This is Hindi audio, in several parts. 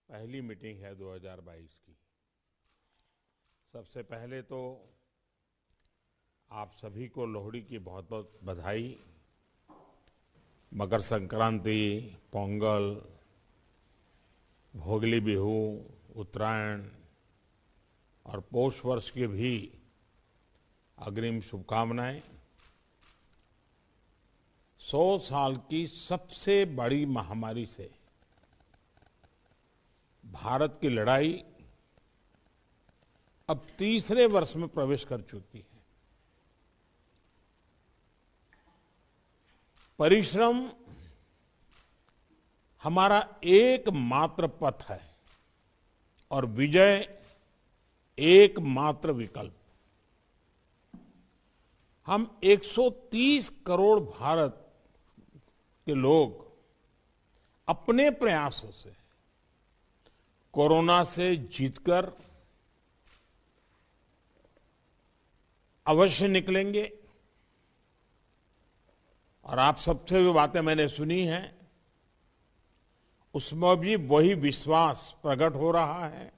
पहली मीटिंग है 2022 की। सबसे पहले तो आप सभी को लोहड़ी की बहुत बहुत बधाई। मकर संक्रांति, पोंगल, भोगली बिहू, उत्तरायण और पौष वर्ष की भी अग्रिम शुभकामनाएं। 100 साल की सबसे बड़ी महामारी से भारत की लड़ाई अब तीसरे वर्ष में प्रवेश कर चुकी है। परिश्रम हमारा एकमात्र पथ है और विजय एकमात्र विकल्प। हम 130 करोड़ भारत के लोग अपने प्रयासों से कोरोना से जीतकर अवश्य निकलेंगे। और आप सबसे जो बातें मैंने सुनी हैं उसमें भी वही विश्वास प्रकट हो रहा है।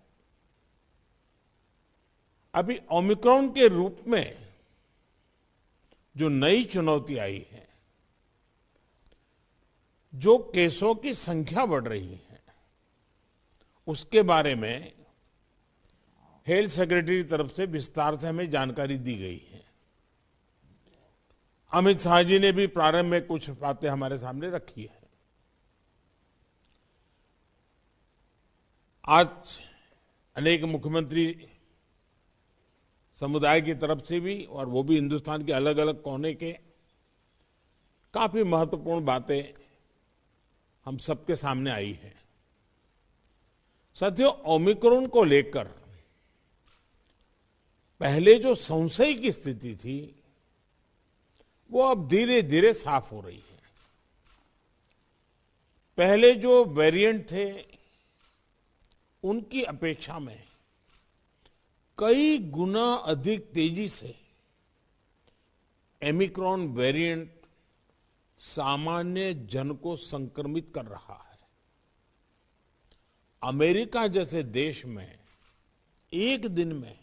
अभी ओमिक्रॉन के रूप में जो नई चुनौती आई है, जो केसों की संख्या बढ़ रही है, उसके बारे में हेल्थ सेक्रेटरी की तरफ से विस्तार से हमें जानकारी दी गई है। अमित शाह जी ने भी प्रारंभ में कुछ बातें हमारे सामने रखी है। आज अनेक मुख्यमंत्री समुदाय की तरफ से भी, और वो भी हिंदुस्तान के अलग अलग कोने के, काफी महत्वपूर्ण बातें हम सबके सामने आई है। साथियों, ओमिक्रॉन को लेकर पहले जो संशय की स्थिति थी वो अब धीरे धीरे साफ हो रही है। पहले जो वेरिएंट थे उनकी अपेक्षा में कई गुना अधिक तेजी से ओमिक्रॉन वेरिएंट सामान्य जन को संक्रमित कर रहा है। अमेरिका जैसे देश में एक दिन में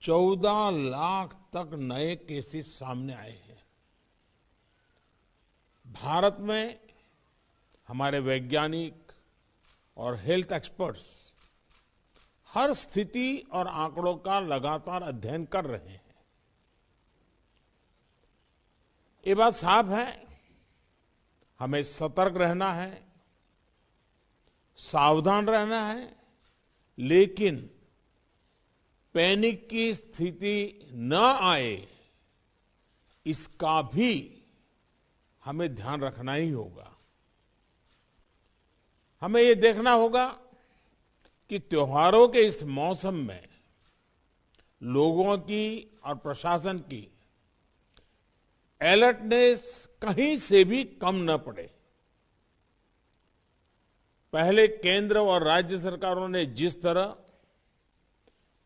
14 लाख तक नए केसेस सामने आए हैं। भारत में हमारे वैज्ञानिक और हेल्थ एक्सपर्ट्स हर स्थिति और आंकड़ों का लगातार अध्ययन कर रहे हैं। ये बात साफ है, हमें सतर्क रहना है, सावधान रहना है, लेकिन पैनिक की स्थिति न आए इसका भी हमें ध्यान रखना ही होगा। हमें ये देखना होगा कि त्योहारों के इस मौसम में लोगों की और प्रशासन की अलर्टनेस कहीं से भी कम न पड़े। पहले केंद्र और राज्य सरकारों ने जिस तरह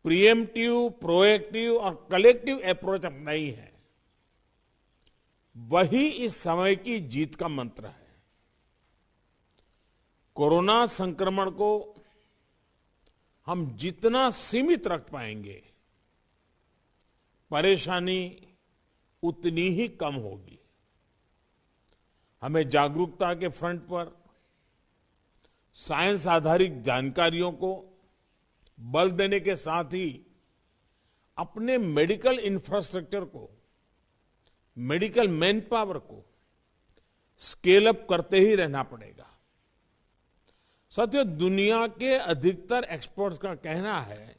प्रिएम्प्टिव, प्रोएक्टिव और कलेक्टिव अप्रोच अपनाई है, वही इस समय की जीत का मंत्र है। कोरोना संक्रमण को हम जितना सीमित रख पाएंगे, परेशानी उतनी ही कम होगी। हमें जागरूकता के फ्रंट पर साइंस आधारित जानकारियों को बल देने के साथ ही अपने मेडिकल इंफ्रास्ट्रक्चर को, मेडिकल मैन पावर को स्केल अप करते ही रहना पड़ेगा। साथियों, दुनिया के अधिकतर एक्सपर्ट्स का कहना है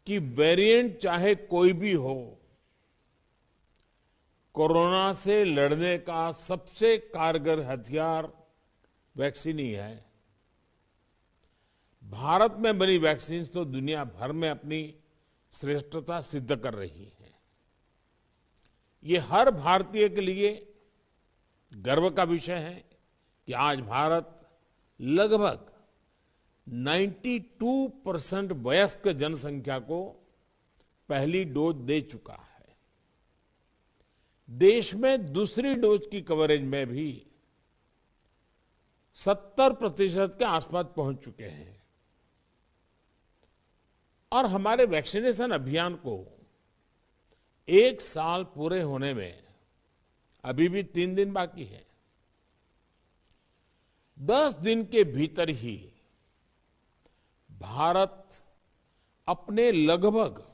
कि वेरिएंट चाहे कोई भी हो, कोरोना से लड़ने का सबसे कारगर हथियार वैक्सीन ही है। भारत में बनी वैक्सीन तो दुनिया भर में अपनी श्रेष्ठता सिद्ध कर रही है। ये हर भारतीय के लिए गर्व का विषय है कि आज भारत लगभग 92% वयस्क जनसंख्या को पहली डोज दे चुका है। देश में दूसरी डोज की कवरेज में भी 70% के आसपास पहुंच चुके हैं और हमारे वैक्सीनेशन अभियान को 1 साल पूरे होने में अभी भी 3 दिन बाकी है। 10 दिन के भीतर ही भारत अपने लगभग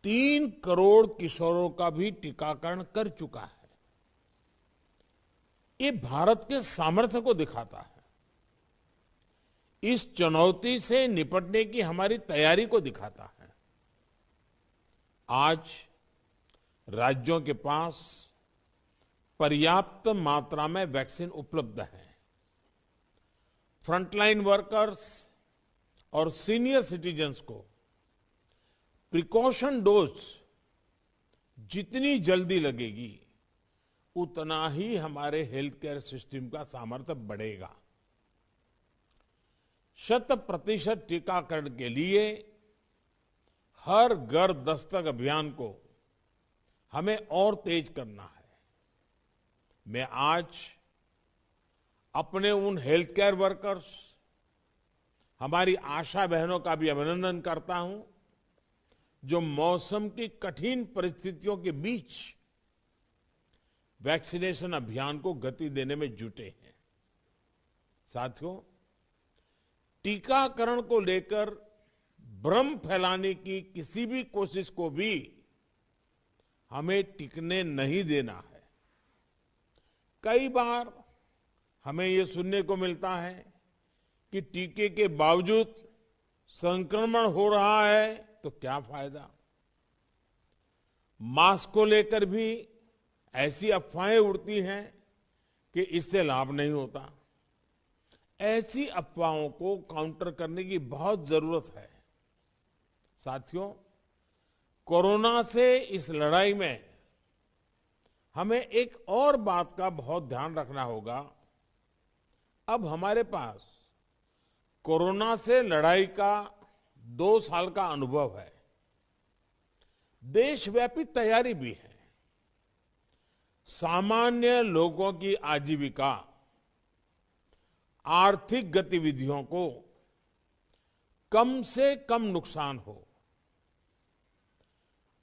3 करोड़ किशोरों का भी टीकाकरण कर चुका है। ये भारत के सामर्थ्य को दिखाता है, इस चुनौती से निपटने की हमारी तैयारी को दिखाता है। आज राज्यों के पास पर्याप्त मात्रा में वैक्सीन उपलब्ध है। फ्रंटलाइन वर्कर्स और सीनियर सिटीजन्स को प्रिकॉशन डोज जितनी जल्दी लगेगी उतना ही हमारे हेल्थ केयर सिस्टम का सामर्थ्य बढ़ेगा। 100% टीकाकरण के लिए हर घर दस्तक अभियान को हमें और तेज करना है। मैं आज अपने उन हेल्थ केयर वर्कर्स, हमारी आशा बहनों का भी अभिनंदन करता हूं जो मौसम की कठिन परिस्थितियों के बीच वैक्सीनेशन अभियान को गति देने में जुटे हैं। साथियों, टीकाकरण को लेकर भ्रम फैलाने की किसी भी कोशिश को भी हमें टिकने नहीं देना है। कई बार हमें यह सुनने को मिलता है कि टीके के बावजूद संक्रमण हो रहा है तो क्या फायदा। मास्क को लेकर भी ऐसी अफवाहें उड़ती हैं कि इससे लाभ नहीं होता। ऐसी अफवाहों को काउंटर करने की बहुत जरूरत है। साथियों, कोरोना से इस लड़ाई में हमें एक और बात का बहुत ध्यान रखना होगा। अब हमारे पास कोरोना से लड़ाई का 2 साल का अनुभव है। देशव्यापी तैयारी भी है। सामान्य लोगों की आजीविका, आर्थिक गतिविधियों को कम से कम नुकसान हो,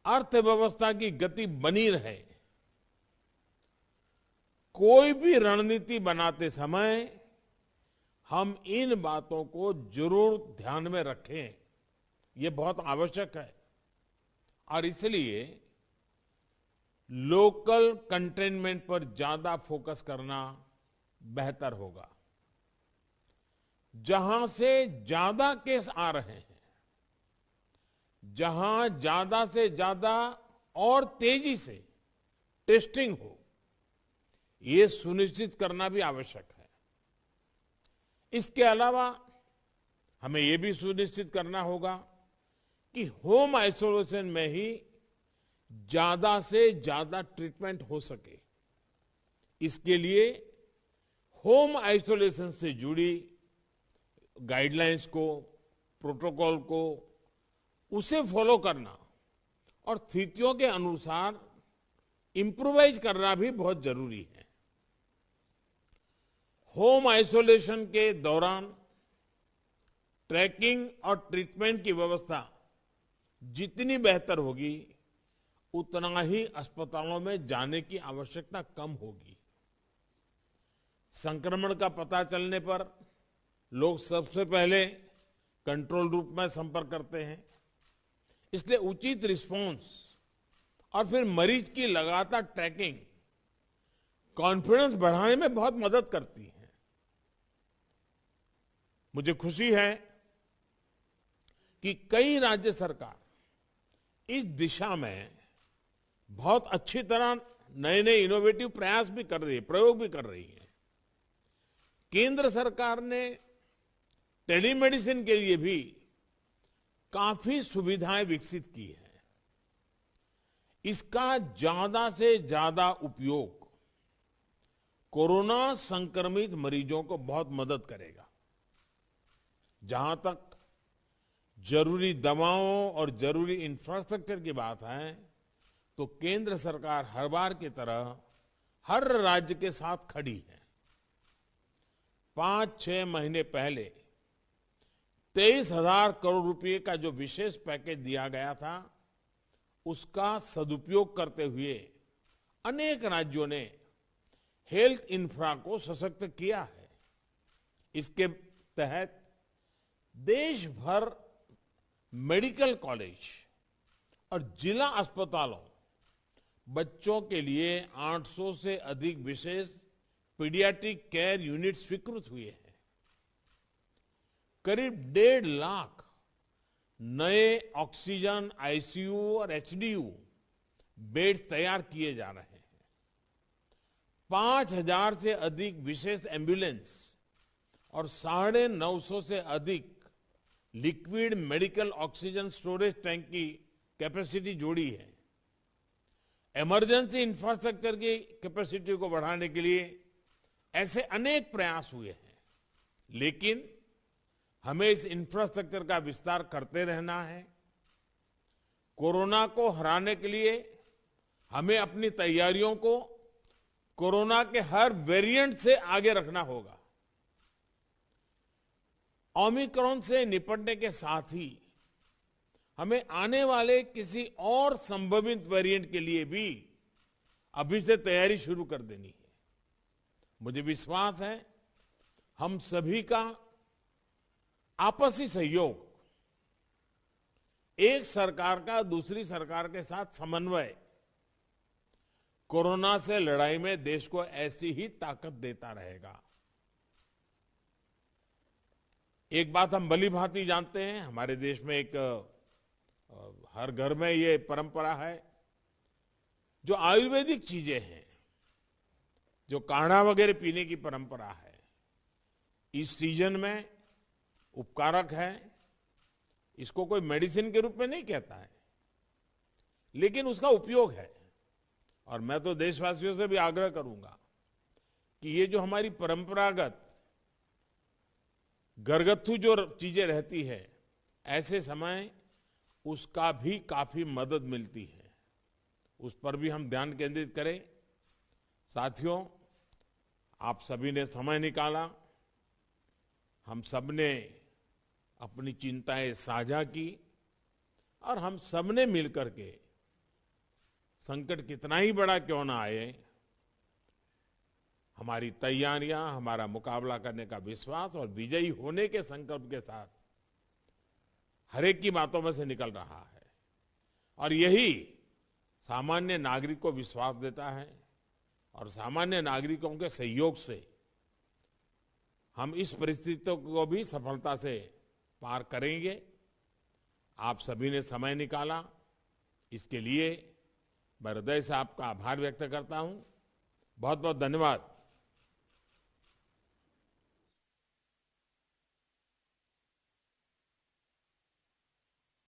अर्थव्यवस्था की गति बनी रहे, कोई भी रणनीति बनाते समय हम इन बातों को जरूर ध्यान में रखें। ये बहुत आवश्यक है और इसलिए लोकल कंटेनमेंट पर ज्यादा फोकस करना बेहतर होगा। जहां से ज्यादा केस आ रहे हैं, जहां ज्यादा से ज्यादा और तेजी से टेस्टिंग हो, ये सुनिश्चित करना भी आवश्यक है। इसके अलावा हमें यह भी सुनिश्चित करना होगा कि होम आइसोलेशन में ही ज्यादा से ज्यादा ट्रीटमेंट हो सके। इसके लिए होम आइसोलेशन से जुड़ी गाइडलाइंस को, प्रोटोकॉल को, उसे फॉलो करना और स्थितियों के अनुसार इंप्रोवाइज करना भी बहुत जरूरी है। होम आइसोलेशन के दौरान ट्रैकिंग और ट्रीटमेंट की व्यवस्था जितनी बेहतर होगी उतना ही अस्पतालों में जाने की आवश्यकता कम होगी। संक्रमण का पता चलने पर लोग सबसे पहले कंट्रोल रूम में संपर्क करते हैं। इसलिए उचित रिस्पांस और फिर मरीज की लगातार ट्रैकिंग कॉन्फिडेंस बढ़ाने में बहुत मदद करती है। मुझे खुशी है कि कई राज्य सरकार इस दिशा में बहुत अच्छी तरह नए नए इनोवेटिव प्रयास भी कर रही है, प्रयोग भी कर रही है। केंद्र सरकार ने टेलीमेडिसिन के लिए भी काफी सुविधाएं विकसित की है। इसका ज्यादा से ज्यादा उपयोग कोरोना संक्रमित मरीजों को बहुत मदद करेगा। जहां तक जरूरी दवाओं और जरूरी इंफ्रास्ट्रक्चर की बात है, तो केंद्र सरकार हर बार की तरह हर राज्य के साथ खड़ी है। 5-6 महीने पहले 23,000 करोड़ रुपए का जो विशेष पैकेज दिया गया था, उसका सदुपयोग करते हुए अनेक राज्यों ने हेल्थ इंफ्रा को सशक्त किया है। इसके तहत देश भर मेडिकल कॉलेज और जिला अस्पतालों बच्चों के लिए 800 से अधिक विशेष पीडियाट्रिक केयर यूनिट स्वीकृत हुए हैं। करीब 1.5 लाख नए ऑक्सीजन, आईसीयू और एचडीयू बेड तैयार किए जा रहे हैं। 5,000 से अधिक विशेष एम्बुलेंस और 950 से अधिक liquid medical oxygen storage tank की कैपेसिटी जोड़ी है। इमरजेंसी इंफ्रास्ट्रक्चर की कैपेसिटी को बढ़ाने के लिए ऐसे अनेक प्रयास हुए हैं, लेकिन हमें इस इंफ्रास्ट्रक्चर का विस्तार करते रहना है। कोरोना को हराने के लिए हमें अपनी तैयारियों को कोरोना के हर वेरिएंट से आगे रखना होगा। ओमिक्रॉन से निपटने के साथ ही हमें आने वाले किसी और संभावित वेरिएंट के लिए भी अभी से तैयारी शुरू कर देनी है। मुझे विश्वास है हम सभी का आपसी सहयोग, एक सरकार का दूसरी सरकार के साथ समन्वय कोरोना से लड़ाई में देश को ऐसी ही ताकत देता रहेगा। एक बात हम भली भांति जानते हैं, हमारे देश में एक हर घर में ये परंपरा है, जो आयुर्वेदिक चीजें हैं, जो काढ़ा वगैरह पीने की परंपरा है, इस सीजन में उपकारक है। इसको कोई मेडिसिन के रूप में नहीं कहता है, लेकिन उसका उपयोग है। और मैं तो देशवासियों से भी आग्रह करूंगा कि ये जो हमारी परंपरागत घरगथ्थू जो चीजें रहती है, ऐसे समय उसका भी काफी मदद मिलती है, उस पर भी हम ध्यान केंद्रित करें। साथियों, आप सभी ने समय निकाला, हम सब ने अपनी चिंताएं साझा की और हम सब ने मिलकर के संकट कितना ही बड़ा क्यों ना आए, हमारी तैयारियां, हमारा मुकाबला करने का विश्वास और विजयी होने के संकल्प के साथ हर एक की बातों में से निकल रहा है। और यही सामान्य नागरिक को विश्वास देता है, और सामान्य नागरिकों के सहयोग से हम इस परिस्थितियों को भी सफलता से पार करेंगे। आप सभी ने समय निकाला, इसके लिए मैं हृदय से आपका आभार व्यक्त करता हूं। बहुत बहुत धन्यवाद।